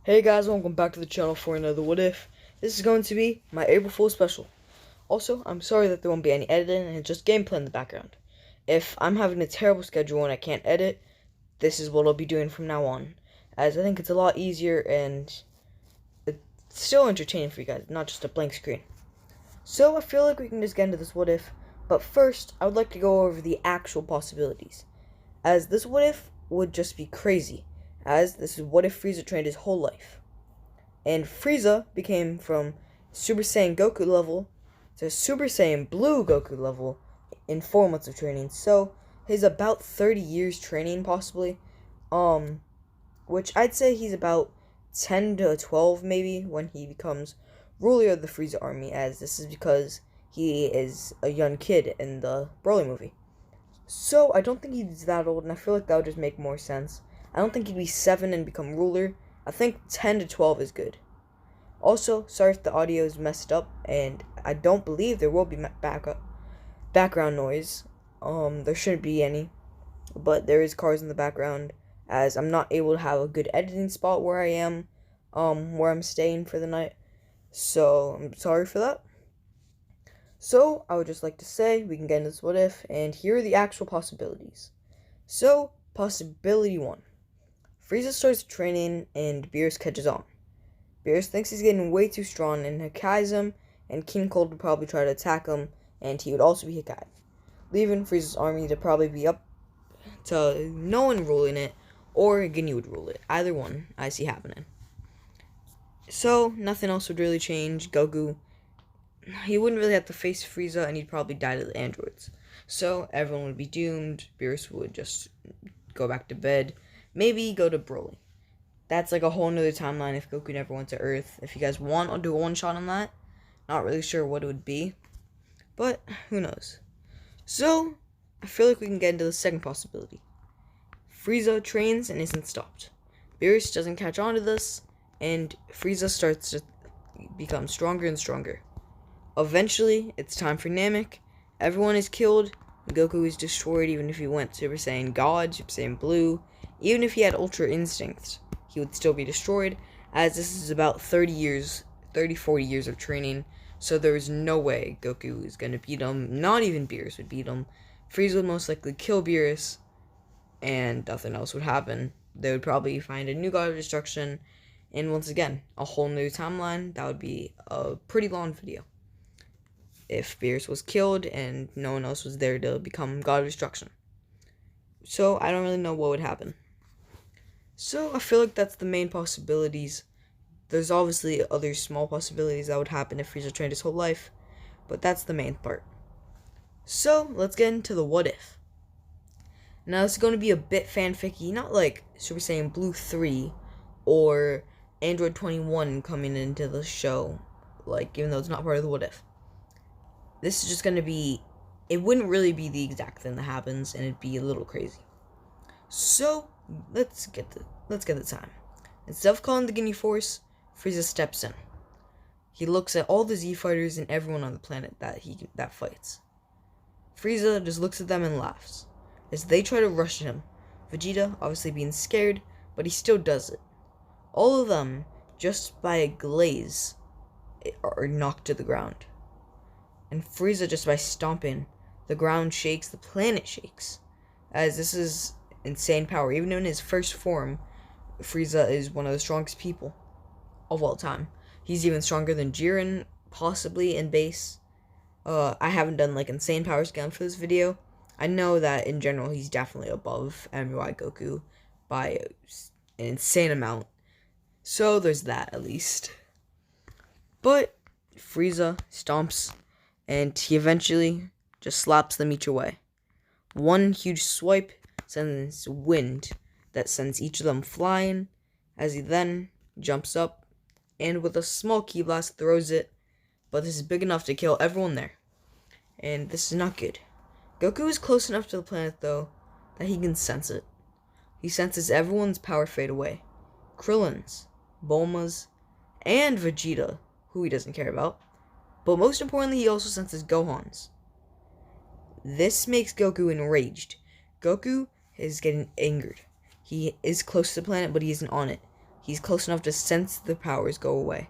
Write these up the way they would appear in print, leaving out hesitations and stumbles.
Hey guys, welcome back to the channel for another What If. This is going to be my April Fool's special. Also, I'm sorry that there won't be any editing and just gameplay in the background. If I'm having a terrible schedule and I can't edit, this is what I'll be doing from now on, as I think it's a lot easier and it's still entertaining for you guys, not just a blank screen. So I feel like we can just get into this What If, but first I would like to go over the actual possibilities, as this What If would just be crazy, as this is what if Frieza trained his whole life. And Frieza became from Super Saiyan Goku level to Super Saiyan Blue Goku level in 4 months of training. So he's about 30 years training possibly. Which I'd say he's about 10 to 12 maybe when he becomes ruler of the Frieza army, as this is because he is a young kid in the Broly movie. So I don't think he's that old, and I feel like that would just make more sense. I don't think he'd be 7 and become ruler. I think 10 to 12 is good. Also, sorry if the audio is messed up, and I don't believe there will be background noise. There shouldn't be any, but there is cars in the background, as I'm not able to have a good editing spot where I am, where I'm staying for the night. So I'm sorry for that. So I would just like to say we can get into this what if, and here are the actual possibilities. So possibility 1. Frieza starts training and Beerus catches on. Beerus thinks he's getting way too strong and Hakkai's him, and King Cold would probably try to attack him, and he would also be Hakkai, leaving Frieza's army to probably be up to no one ruling it, or Ginyu would rule it. Either one I see happening. So nothing else would really change. Goku, he wouldn't really have to face Frieza, and he'd probably die to the androids. So everyone would be doomed. Beerus would just go back to bed. Maybe go to Broly. That's like a whole nother timeline if Goku never went to Earth. If you guys want, I'll do a one-shot on that. Not really sure what it would be, but who knows. So, I feel like we can get into the second possibility. Frieza trains and isn't stopped. Beerus doesn't catch on to this, and Frieza starts to become stronger and stronger. Eventually, it's time for Namek. Everyone is killed, and Goku is destroyed even if he went Super Saiyan God, Super Saiyan Blue. Even if he had Ultra Instincts, he would still be destroyed, as this is about 40 years of training, so there is no way Goku is going to beat him. Not even Beerus would beat him. Frieza would most likely kill Beerus, and nothing else would happen. They would probably find a new God of Destruction, and once again, a whole new timeline. That would be a pretty long video if Beerus was killed and no one else was there to become God of Destruction. So I don't really know what would happen. So I feel like that's the main possibilities. There's obviously other small possibilities that would happen if Frieza trained his whole life, but that's the main part. So let's get into the what if. Now this is going to be a bit fanficky, not like Super Saiyan Blue 3 or Android 21 coming into the show, like, even though it's not part of the what if. This is just going to be, it wouldn't really be the exact thing that happens, and it'd be a little crazy. So let's get the time. Instead of calling the Ginyu Force, Frieza steps in. He looks at all the Z-Fighters and everyone on the planet that fights. Frieza just looks at them and laughs as they try to rush him. Vegeta obviously being scared, but he still does it. All of them, just by a glaze, are knocked to the ground. And Frieza, just by stomping, the ground shakes, the planet shakes, as this is insane power. Even in his first form, Frieza is one of the strongest people of all time. He's even stronger than Jiren, possibly, in base. I haven't done like insane power scaling for this video. I know that in general he's definitely above MUI Goku by an insane amount. So there's that at least. But Frieza stomps, and he eventually just slaps them each away. One huge swipe sends wind that sends each of them flying, as he then jumps up and with a small ki blast throws it, but this is big enough to kill everyone there, and this is not good. Goku is close enough to the planet though that he can sense it. He senses everyone's power fade away. Krillin's, Bulma's, and Vegeta, who he doesn't care about, but most importantly he also senses Gohan's. This makes Goku enraged. Goku is getting angered. He is close to the planet, but he isn't on it. he's close enough to sense the powers go away.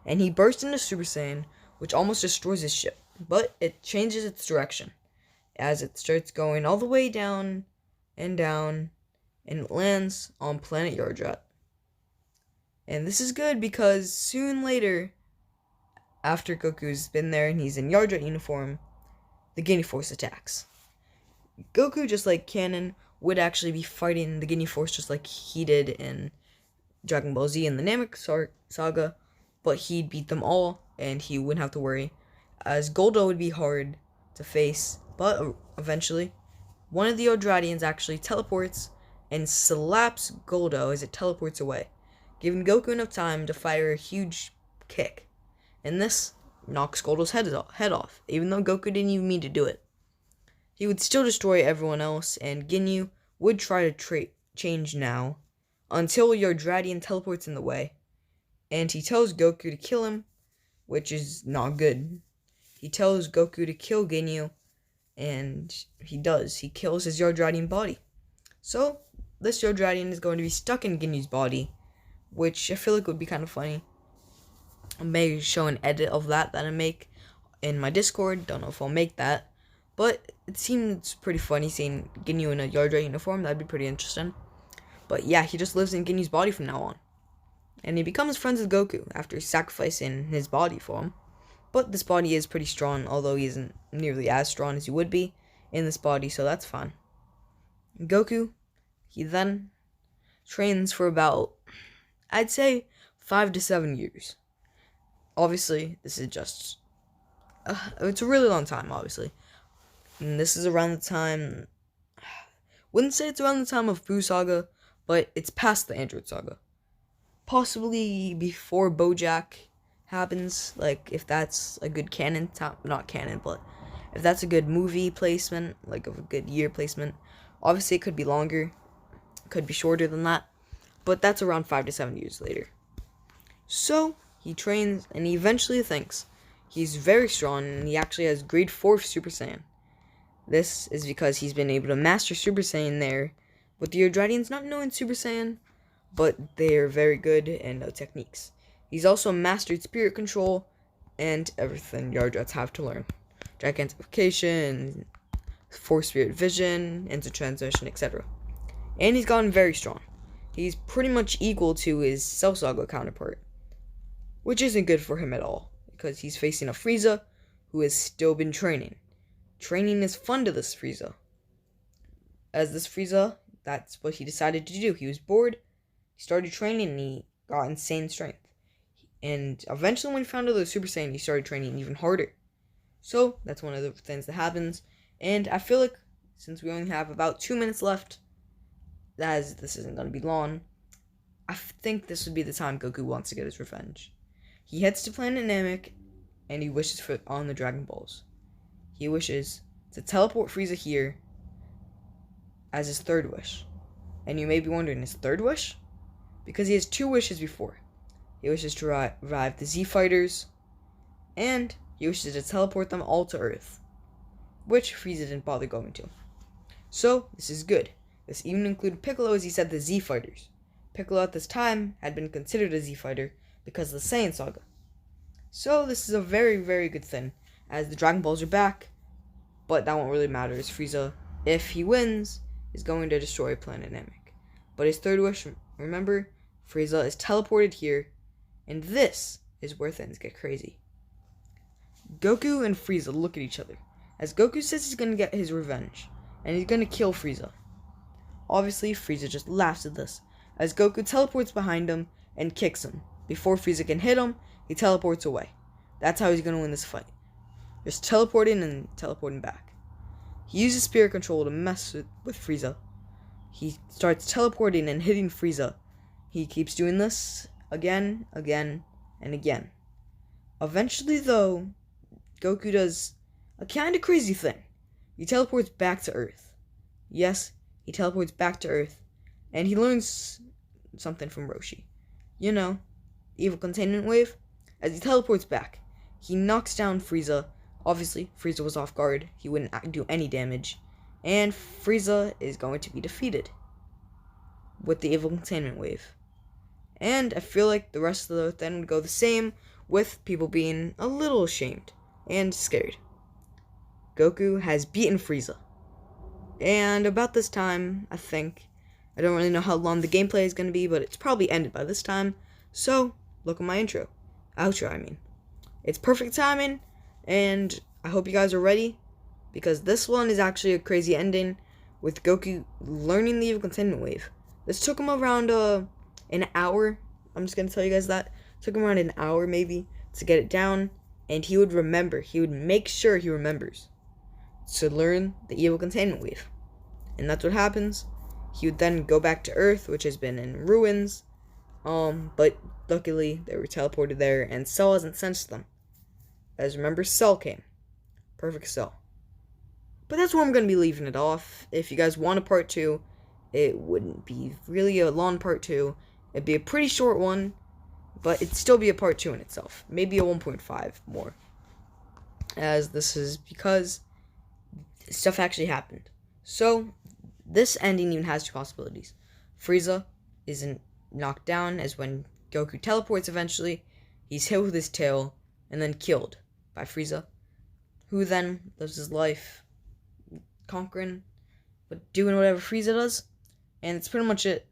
And he bursts into Super Saiyan, which almost destroys his ship. But it changes its direction as it starts going all the way down, and it lands on planet Yardrat. And this is good because soon later, after Goku's been there and he's in Yardrat uniform, the Ginyu Force attacks. Goku, just like canon, would actually be fighting the Ginyu Force just like he did in Dragon Ball Z and the Namek saga, but he'd beat them all and he wouldn't have to worry, as Goldo would be hard to face, but eventually one of the Yardratians actually teleports and slaps Goldo as it teleports away, giving Goku enough time to fire a huge kick, and this knocks Goldo's head off, even though Goku didn't even mean to do it. He would still destroy everyone else, and Ginyu would try to change now, until Yardratian teleports in the way, and he tells Goku to kill him, which is not good. He tells Goku to kill Ginyu, and he does. He kills his Yardratian body. So, this Yardratian is going to be stuck in Ginyu's body, which I feel like would be kind of funny. I may show an edit of that I make in my Discord. Don't know if I'll make that, but it seems pretty funny seeing Ginyu in a Yardrat uniform. That'd be pretty interesting. But yeah, he just lives in Ginyu's body from now on. And he becomes friends with Goku after sacrificing his body for him. But this body is pretty strong, although he isn't nearly as strong as he would be in this body, so that's fine. Goku, he then trains for about, I'd say, 5 to 7 years. Obviously, this is just, it's a really long time, obviously. And this is around the time, wouldn't say it's around the time of Buu Saga, but it's past the Android Saga. Possibly before BoJack happens, like, if that's a good canon, not canon, but if that's a good movie placement, like of a good year placement. Obviously, it could be longer, could be shorter than that, but that's around 5 to 7 years later. So, he trains, and he eventually thinks he's very strong, and he actually has grade 4 Super Saiyan. This is because he's been able to master Super Saiyan there, with the Yardratians not knowing Super Saiyan, but they're very good in techniques. He's also mastered Spirit Control, and everything Yardrats have to learn. Gigantification, Force Spirit Vision, Intertransition, etc. And he's gotten very strong. He's pretty much equal to his Cell Saga counterpart, which isn't good for him at all, because he's facing a Frieza who has still been training. Training is fun to this Frieza. As this Frieza, that's what he decided to do. He was bored, he started training, and he got insane strength. And eventually when he found out the Super Saiyan, he started training even harder. So, that's one of the things that happens. And I feel like, since we only have about 2 minutes left, as this isn't going to be long, I think this would be the time Goku wants to get his revenge. He heads to planet Namek, and he wishes on the Dragon Balls. He wishes to teleport Frieza here as his third wish. And you may be wondering, his third wish? Because he has 2 wishes before. He wishes to revive the Z-Fighters, and he wishes to teleport them all to Earth, which Frieza didn't bother going to. So, this is good. This even included Piccolo, as he said the Z-Fighters. Piccolo at this time had been considered a Z-Fighter because of the Saiyan Saga. So, this is a very, very good thing, as the Dragon Balls are back, but that won't really matter, as Frieza, if he wins, is going to destroy planet Namek. But his third wish, remember, Frieza is teleported here, and this is where things get crazy. Goku and Frieza look at each other, as Goku says he's going to get his revenge, and he's going to kill Frieza. Obviously, Frieza just laughs at this, as Goku teleports behind him and kicks him. Before Frieza can hit him, he teleports away. That's how he's going to win this fight. Just teleporting and teleporting back. He uses Spirit Control to mess with Frieza. He starts teleporting and hitting Frieza. He keeps doing this again, and again. Eventually, though, Goku does a kind of crazy thing. He teleports back to Earth. Yes, he teleports back to Earth, and he learns something from Roshi. You know, evil containment wave. As he teleports back, he knocks down Frieza. Obviously, Frieza was off guard. He wouldn't do any damage, and Frieza is going to be defeated with the evil containment wave. And I feel like the rest of the then would go the same, with people being a little ashamed and scared. Goku has beaten Frieza. And about this time, I think, I don't really know how long the gameplay is going to be, but it's probably ended by this time. So, look at my outro, I mean. It's perfect timing, and I hope you guys are ready, because this one is actually a crazy ending, with Goku learning the evil containment wave. This took him around an hour. I'm just going to tell you guys that. It took him around an hour, maybe, to get it down, and he would remember. He would make sure he remembers to learn the evil containment wave. And that's what happens. He would then go back to Earth, which has been in ruins, but luckily they were teleported there, and Cell hasn't sensed them. As remember, Cell came. Perfect Cell. But that's where I'm going to be leaving it off. If you guys want a part 2, it wouldn't be really a long part 2. It'd be a pretty short one, but it'd still be a part 2 in itself. Maybe a 1.5 more. As this is because stuff actually happened. So, this ending even has 2 possibilities. Frieza isn't knocked down, as when Goku teleports eventually, he's hit with his tail, and then killed by Frieza, who then lives his life conquering, but doing whatever Frieza does, and that's pretty much it.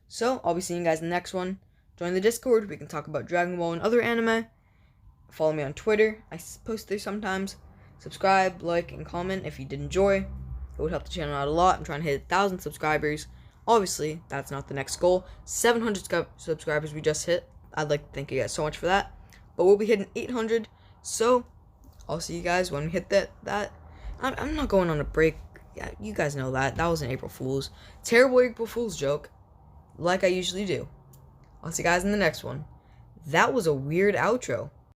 So, I'll be seeing you guys in the next one. Join the Discord, we can talk about Dragon Ball and other anime. Follow me on Twitter, I post there sometimes. Subscribe, like, and comment if you did enjoy. It would help the channel out a lot. I'm trying to hit 1,000 subscribers. Obviously, that's not the next goal. 700 subscribers we just hit. I'd like to thank you guys so much for that. But we'll be hitting 800, so I'll see you guys when we hit that. I'm not going on a break. Yeah, you guys know that. That was an April Fool's. Terrible April Fool's joke, like I usually do. I'll see you guys in the next one. That was a weird outro.